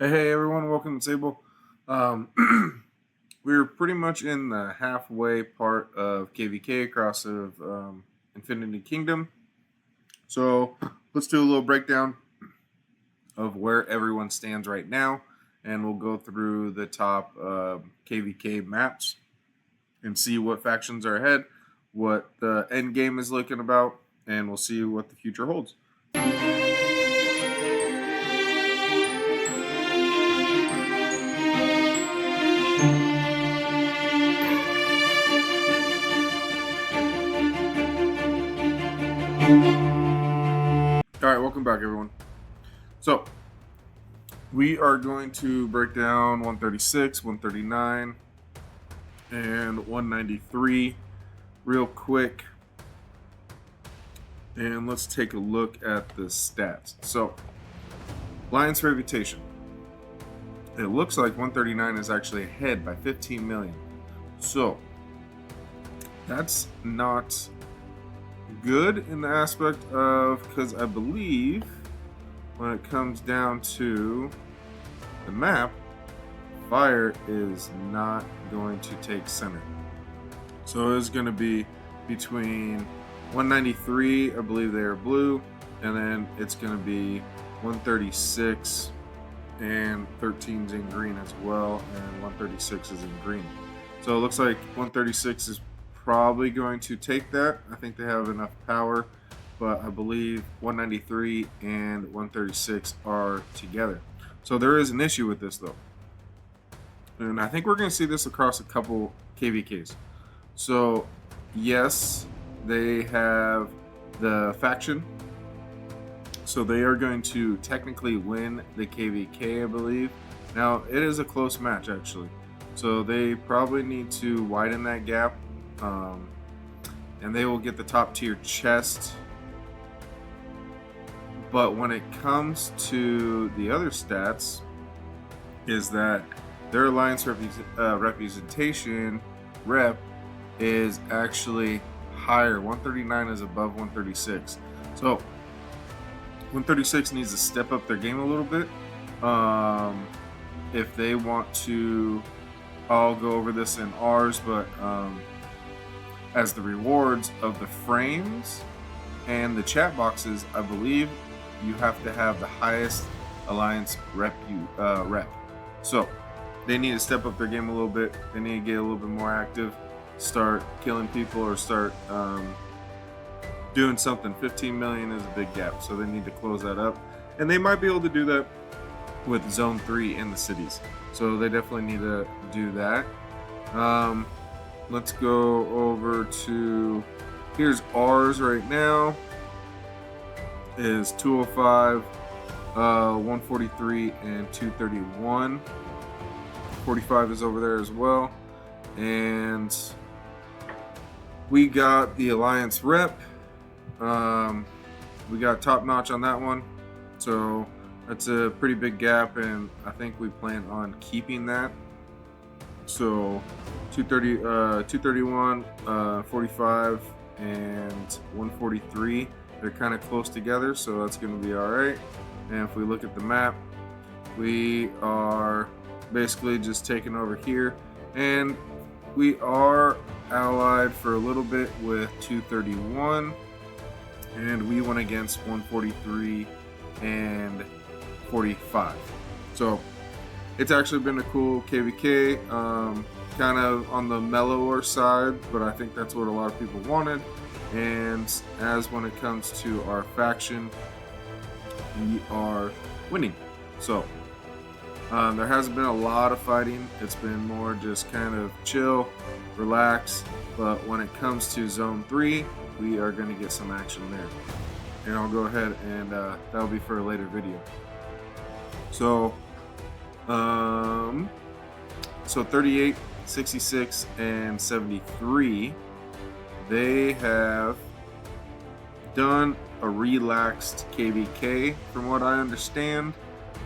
Hey everyone, welcome to the table. We're pretty much in the halfway part of KvK across of Infinity Kingdom. So let's do a little breakdown of where everyone stands right now, and we'll go through the top KvK maps and see what factions are ahead, what the end game is looking about, and we'll see what the future holds. All right, welcome back, everyone. So we are going to break down 136, 139, and 193 real quick. And let's take a look at the stats. So, Alliance reputation. It looks like 139 is actually ahead by 15 million. So, that's not good in the aspect of, because I believe when it comes down to the map, fire is not going to take center. So it's going to be between 193, I believe they are blue, and then it's going to be 136 and 13's in green as well, and 136 is in green. So it looks like 136 is probably going to take that. I think they have enough power, but I believe 193 and 136 are together. So there is an issue with this though. And I think we're going to see this across a couple KvKs. So yes, they have the faction. So they are going to technically win the KvK, I believe. Now, it is a close match, actually. So they probably need to widen that gap. And they will get the top tier chest. But when it comes to the other stats, is that their alliance representation rep is actually higher. 139 is above 136. So 136 needs to step up their game a little bit if they want to. I'll go over this in ours, but as the rewards of the frames and the chat boxes, I believe you have to have the highest alliance rep. So they need to step up their game a little bit. They need to get a little bit more active, start killing people, or start doing something. 15 million is a big gap, so they need to close that up, and they might be able to do that with Zone 3 in the cities. So they definitely need to do that. Let's go over to, here's ours right now, is 205, 143, and 231. 45 is over there as well. And we got the alliance rep. We got top notch on that one. So that's a pretty big gap, and I think we plan on keeping that. So 231, 45, and 143, they're kind of close together, so that's going to be all right. And if we look at the map, we are basically just taking over here, and we are allied for a little bit with 231, and we went against 143 and 45. So it's actually been a cool KvK, kind of on the mellower side, but I think that's what a lot of people wanted. And as when it comes to our faction, we are winning. So there hasn't been a lot of fighting. It's been more just kind of chill, relax. But when it comes to Zone 3, we are going to get some action there. And I'll go ahead and that'll be for a later video. So, 38, 66, and 73, they have done a relaxed KvK from what I understand.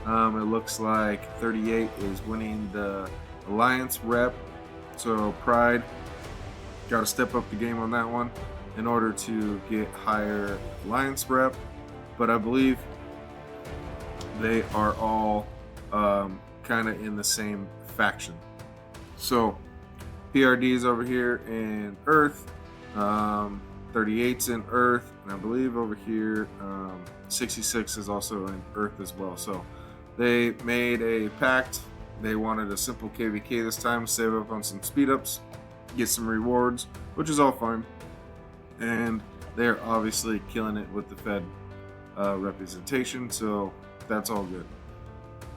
It looks like 38 is winning the alliance rep. So Pride got to step up the game on that one in order to get higher alliance rep. But I believe they are all kind of in the same faction. So PRD's over here in Earth, 38's in Earth, and I believe over here 66 is also in Earth as well. So they made a pact. They wanted a simple KvK this time, save up on some speed ups, get some rewards, which is all fine. And they're obviously killing it with the Fed representation, so that's all good.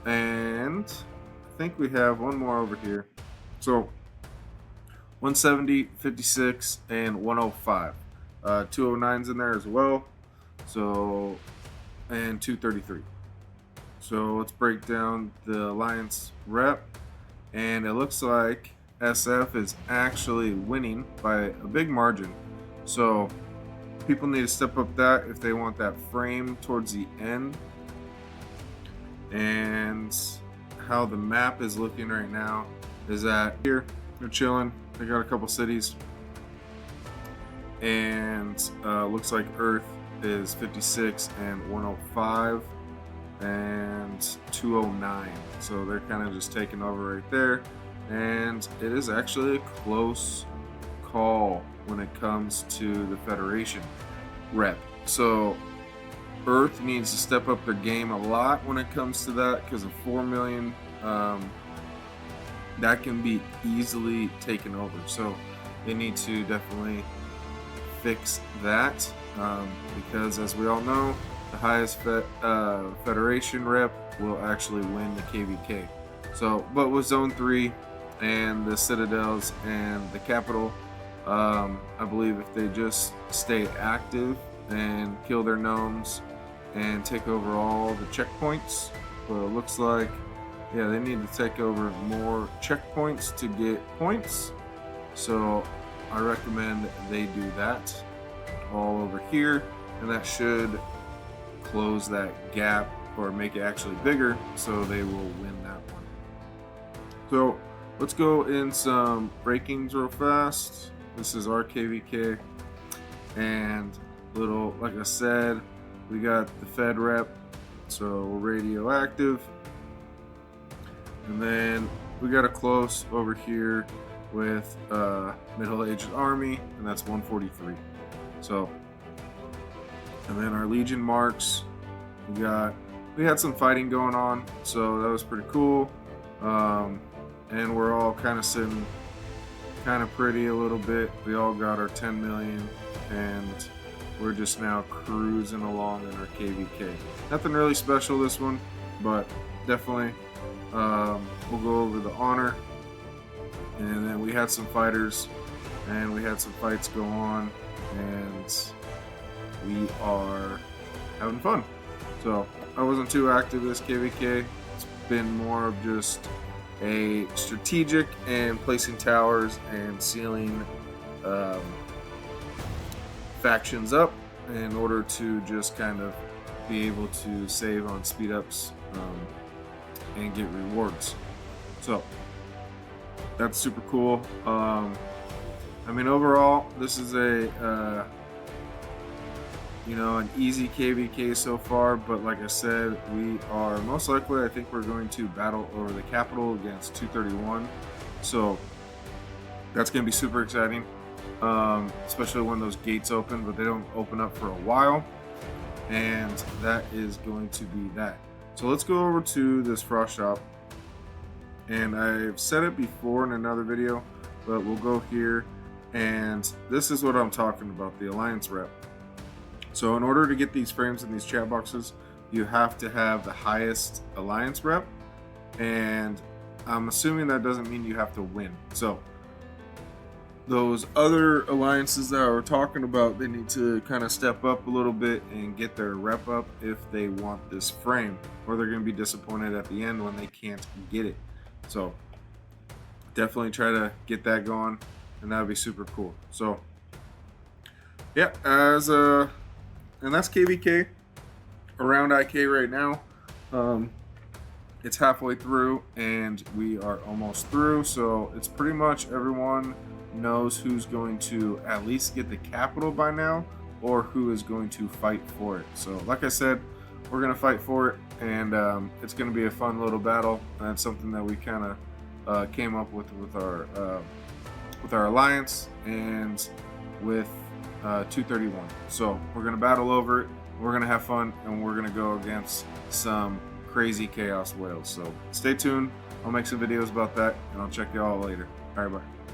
And I think we have one more over here. So 170, 56, and 105. 209's in there as well. So, and 233. So let's break down the Alliance rep. And it looks like SF is actually winning by a big margin. So people need to step up that if they want that frame towards the end. And how the map is looking right now is that here they're chilling. They got a couple cities, and looks like Earth is 56 and 105 and 209. So they're kind of just taking over right there, and it is actually a close call when it comes to the Federation rep. So Earth needs to step up their game a lot when it comes to that, because of 4 million that can be easily taken over. So they need to definitely fix that, because as we all know, the highest Federation rep will actually win the KvK. So, but with Zone 3 and the Citadels and the Capital, I believe if they just stay active and kill their gnomes and take over all the checkpoints, well, it looks like, yeah, they need to take over more checkpoints to get points. So I recommend they do that all over here, and that should close that gap or make it actually bigger, so they will win that one. So let's go in some rankings real fast. This is our KvK, and little, like I said, we got the Fed rep, so we're radioactive. And then we got a close over here with middle-aged army, and that's 143. So, and then our Legion marks, we had some fighting going on, so that was pretty cool. And we're all kind of sitting kind of pretty a little bit. We all got our 10 million, and we're just now cruising along in our KvK. Nothing really special this one, but definitely we'll go over the honor. And then we had some fighters, and we had some fights go on, and we are having fun. So I wasn't too active this KvK. It's been more of just a strategic and placing towers and sealing factions up in order to just kind of be able to save on speed ups and get rewards. So that's super cool. I mean, overall, this is a an easy KvK so far, but like I said, we are most likely, I think we're going to battle over the capital against 231. So that's going to be super exciting, especially when those gates open, but they don't open up for a while. And that is going to be that. So let's go over to this frost shop. And I've said it before in another video, but we'll go here. And this is what I'm talking about, the Alliance rep. So in order to get these frames in these chat boxes, you have to have the highest Alliance rep. And I'm assuming that doesn't mean you have to win. So those other alliances that we're talking about, they need to kind of step up a little bit and get their rep up if they want this frame, or they're going to be disappointed at the end when they can't get it. So definitely try to get that going, and that would be super cool. So yeah, and that's KvK around IK right now. It's halfway through, and we are almost through, so it's pretty much everyone knows who's going to at least get the capital by now, or who is going to fight for it. So like I said, we're gonna fight for it, and it's gonna be a fun little battle. And that's something that we kind of came up with our alliance and with 231. So we're gonna battle over it. We're gonna have fun, and we're gonna go against some crazy chaos whales. So stay tuned. I'll make some videos about that, and I'll check you all later. All right, bye.